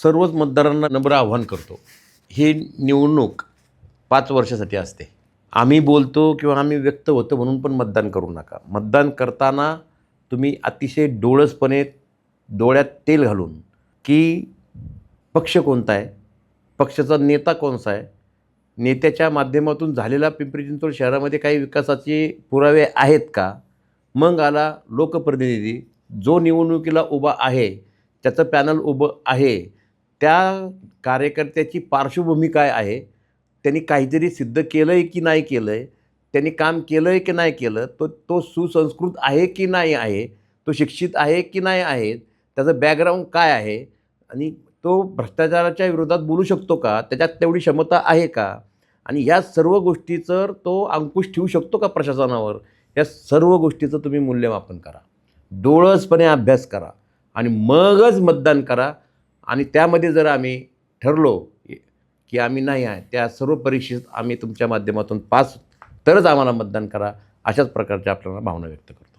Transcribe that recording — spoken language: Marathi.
सर्वच मतदारांना नम्र आव्हान करतो, ही निवडणूक 5 वर्षासाठी असते. आम्ही बोलतो किंवा आम्ही व्यक्त होतो म्हणून पण मतदान करू नका. मतदान करताना तुम्ही अतिशय डोळसपणे डोळ्यात तेल घालून की पक्ष कोणता आहे, पक्षाचा नेता कोणता आहे, नेत्याच्या माध्यमातून झालेला पिंपरी चिंचवड शहरामध्ये काही विकासाचे पुरावे आहेत का, मग आला लोकप्रतिनिधी जो निवडणुकीला उभा आहे, त्याचं पॅनल उभं आहे, त्या कार्यकर्त्याची पार्श्वभूमी काय आहे, त्यांनी काहीतरी सिद्ध केलं आहे की नाही केलं आहे, त्यांनी काम केलं आहे की नाही केलं, तो सुसंस्कृत आहे की नाही आहे, तो शिक्षित आहे की नाही आहे, त्याचं बॅकग्राऊंड काय आहे आणि तो भ्रष्टाचाराच्या विरोधात बोलू शकतो का, त्याच्यात तेवढी क्षमता आहे का आणि या सर्व गोष्टीचं तो अंकुश ठेवू शकतो का प्रशासनावर, या सर्व गोष्टीचं तुम्ही मूल्यमापन करा, डोळसपणे अभ्यास करा आणि मगच मतदान करा. आणि त्यामध्ये जर आम्ही ठरलो की आम्ही नाही आहे, त्या सर्व परीक्षेत आम्ही तुमच्या माध्यमातून पास, तरच आम्हाला मतदान करा, अशाच प्रकारच्या आपल्याला भावना व्यक्त करतो.